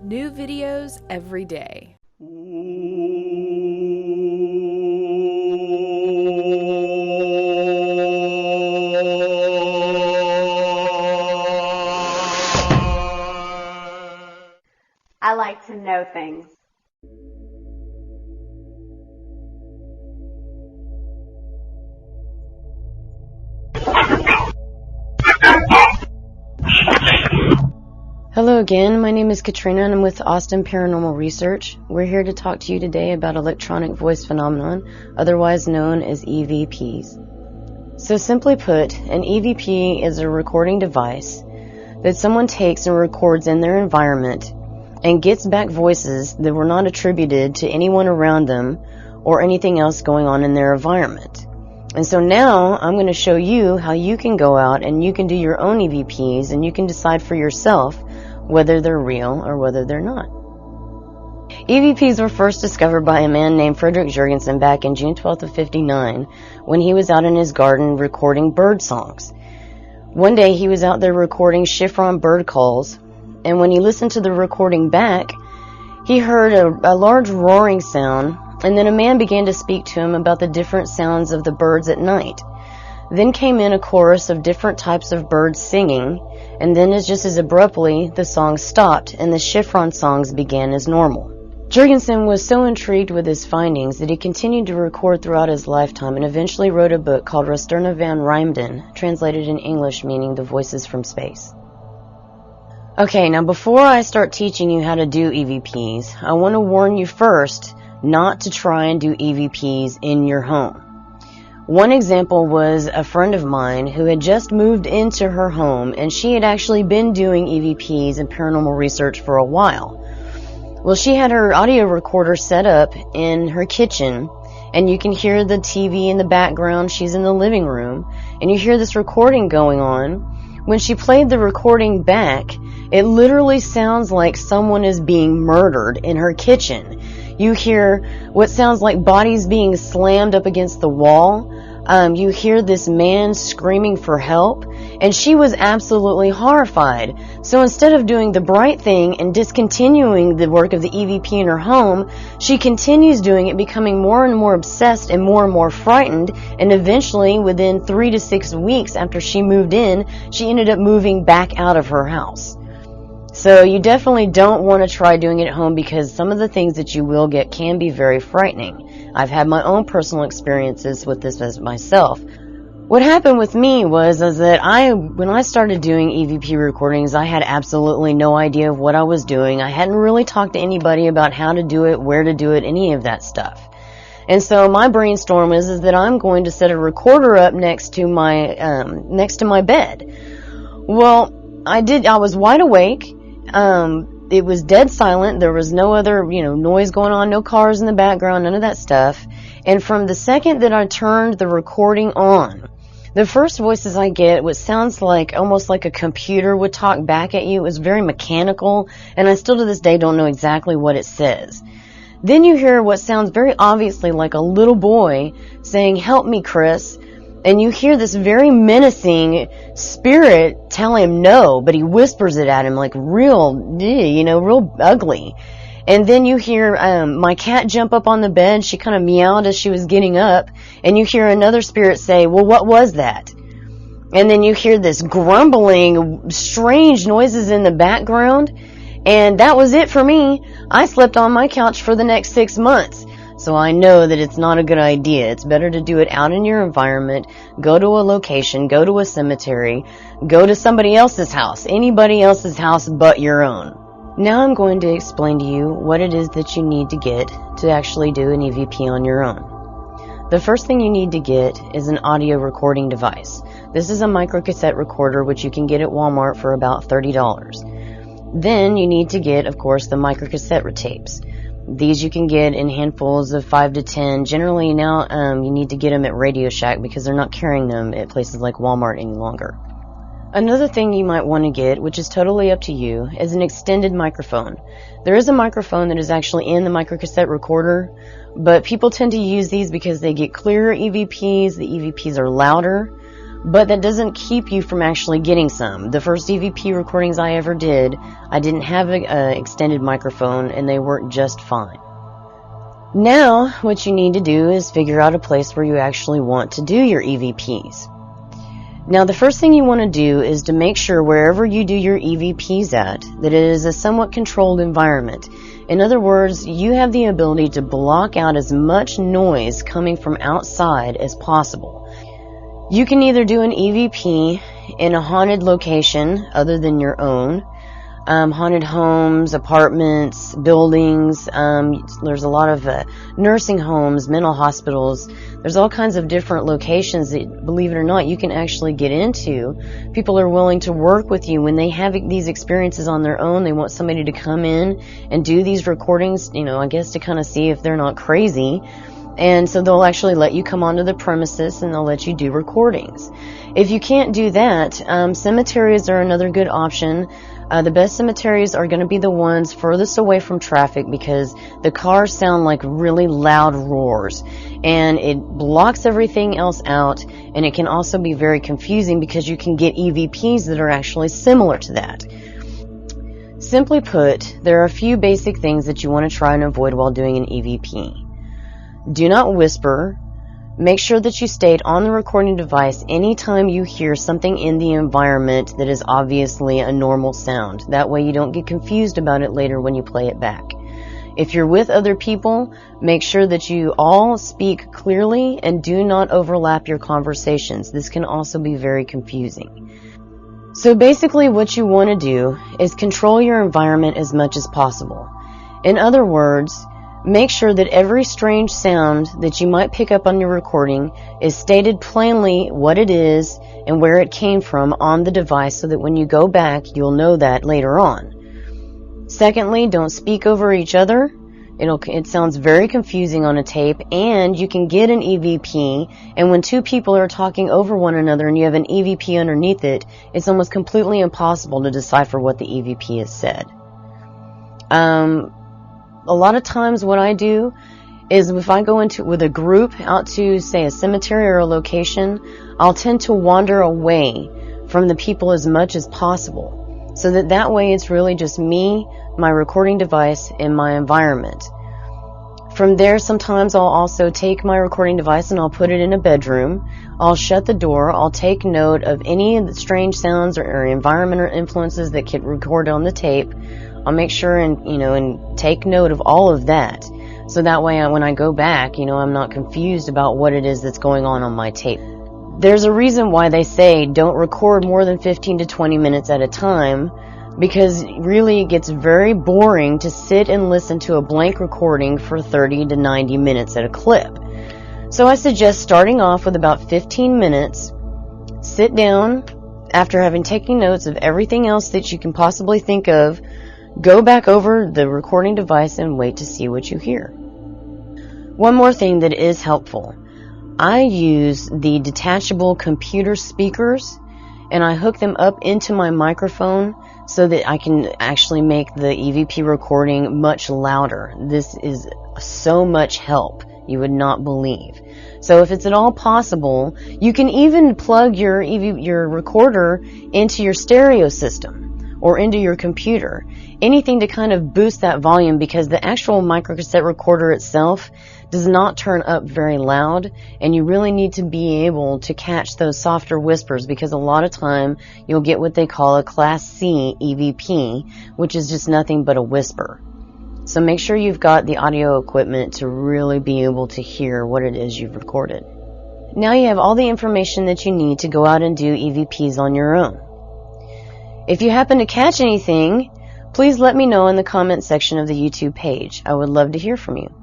New videos every day. I like to know things. Hello again, my name is Katrina and I'm with Austin Paranormal Research. We're here to talk to you today about electronic voice phenomenon, otherwise known as EVPs. So simply put, an EVP is a recording device that someone takes and records in their environment and gets back voices that were not attributed to anyone around them or anything else going on in their environment. And so now I'm going to show you how you can go out and you can do your own EVPs and you can decide for yourself whether they're real or whether they're not. EVPs were first discovered by a man named Frederick Jurgensen back in June 12th of 59 when he was out in his garden recording bird songs. One day he was out there recording chiffon bird calls, and when he listened to the recording back, he heard a large roaring sound, and then a man began to speak to him about the different sounds of the birds at night. Then came in a chorus of different types of birds singing, and then just as abruptly, the song stopped and the chiffon songs began as normal. Jurgensen was so intrigued with his findings that he continued to record throughout his lifetime and eventually wrote a book called Rusterna van Rijmden, translated in English meaning The Voices from Space. Okay, now before I start teaching you how to do EVPs, I want to warn you first not to try and do EVPs in your home. One example was a friend of mine who had just moved into her home and she had actually been doing EVPs and paranormal research for a while. Well, she had her audio recorder set up in her kitchen and you can hear the TV in the background. She's in the living room and you hear this recording going on. When she played the recording back, it literally sounds like someone is being murdered in her kitchen. You hear what sounds like bodies being slammed up against the wall. You hear this man screaming for help, and she was absolutely horrified. So instead of doing the bright thing and discontinuing the work of the EVP in her home, she continues doing it, becoming more and more obsessed and more frightened, and eventually, within 3 to 6 weeks after she moved in, she ended up moving back out of her house. So you definitely don't want to try doing it at home because some of the things that you will get can be very frightening. I've had my own personal experiences with this as myself. What happened with me was that when I started doing EVP recordings, I had absolutely no idea of what I was doing. I hadn't really talked to anybody about how to do it, where to do it, any of that stuff. And so my brainstorm is that I'm going to set a recorder up next to my bed. Well, I was wide awake. It was dead silent. There was no other, noise going on, no cars in the background, none of that stuff. And from the second that I turned the recording on, the first voices I get, what sounds like almost like a computer would talk back at you. It was very mechanical, and I still to this day don't know exactly what it says. Then you hear what sounds very obviously like a little boy saying, "Help me, Chris." And you hear this very menacing spirit tell him no, but he whispers it at him like real ugly. And then you hear my cat jump up on the bed. She kind of meowed as she was getting up. And you hear another spirit say, "Well, what was that?" And then you hear this grumbling, strange noises in the background. And that was it for me. I slept on my couch for the next 6 months. So I know that it's not a good idea. It's better to do it out in your environment, go to a location, go to a cemetery, go to somebody else's house, anybody else's house but your own. Now I'm going to explain to you what it is that you need to get to actually do an EVP on your own. The first thing you need to get is an audio recording device. This is a microcassette recorder which you can get at Walmart for about $30. Then you need to get, of course, the microcassette tapes. These you can get in handfuls of 5 to 10. Generally now you need to get them at Radio Shack because they're not carrying them at places like Walmart any longer. Another thing you might want to get, which is totally up to you, is an extended microphone. There is a microphone that is actually in the microcassette recorder, but people tend to use these because they get clearer EVPs. The EVPs are louder. but that doesn't keep you from actually getting some. The first EVP recordings I ever did, I didn't have an extended microphone, and they worked just fine. Now, what you need to do is figure out a place where you actually want to do your EVPs. Now, the first thing you want to do is to make sure wherever you do your EVPs at, that it is a somewhat controlled environment. In other words, you have the ability to block out as much noise coming from outside as possible. You can either do an EVP in a haunted location other than your own, haunted homes, apartments, buildings. There's a lot of nursing homes, mental hospitals. There's all kinds of different locations that, believe it or not, you can actually get into. People are willing to work with you when they have these experiences on their own. They want somebody to come in and do these recordings, I guess to kind of see if they're not crazy. And so they'll actually let you come onto the premises and they'll let you do recordings. If you can't do that, cemeteries are another good option. The best cemeteries are going to be the ones furthest away from traffic because the cars sound like really loud roars and it blocks everything else out, and it can also be very confusing because you can get EVPs that are actually similar to that. Simply put, there are a few basic things that you want to try and avoid while doing an EVP. Do not whisper. Make sure that you state on the recording device anytime you hear something in the environment that is obviously a normal sound. That way you don't get confused about it later when you play it back. If you're with other people, make sure that you all speak clearly and do not overlap your conversations. This can also be very confusing. So basically what you want to do is control your environment as much as possible. In other words, make sure that every strange sound that you might pick up on your recording is stated plainly what it is and where it came from on the device so that when you go back, you'll know that later on. Secondly, don't speak over each other. It sounds very confusing on a tape, and you can get an EVP, and when two people are talking over one another and you have an EVP underneath it, it's almost completely impossible to decipher what the EVP has said. A lot of times what I do is if I go with a group out to, say, a cemetery or a location, I'll tend to wander away from the people as much as possible so that way it's really just me, my recording device, and my environment. From there, sometimes I'll also take my recording device and I'll put it in a bedroom. I'll shut the door. I'll take note of any strange sounds or environmental influences that get recorded on the tape. I'll make sure and take note of all of that. So that way when I go back, I'm not confused about what it is that's going on my tape. There's a reason why they say don't record more than 15 to 20 minutes at a time, because really it gets very boring to sit and listen to a blank recording for 30 to 90 minutes at a clip. So I suggest starting off with about 15 minutes, sit down after having taken notes of everything else that you can possibly think of, go back over the recording device and wait to see what you hear. One more thing that is helpful. I use the detachable computer speakers and I hook them up into my microphone so that I can actually make the EVP recording much louder. This is so much help, you would not believe. So if it's at all possible, you can even plug your recorder into your stereo system or into your computer. Anything to kind of boost that volume, because the actual microcassette recorder itself does not turn up very loud, and you really need to be able to catch those softer whispers, because a lot of time you'll get what they call a Class C EVP, which is just nothing but a whisper. So make sure you've got the audio equipment to really be able to hear what it is you've recorded. Now you have all the information that you need to go out and do EVPs on your own. If you happen to catch anything, please let me know in the comment section of the YouTube page. I would love to hear from you.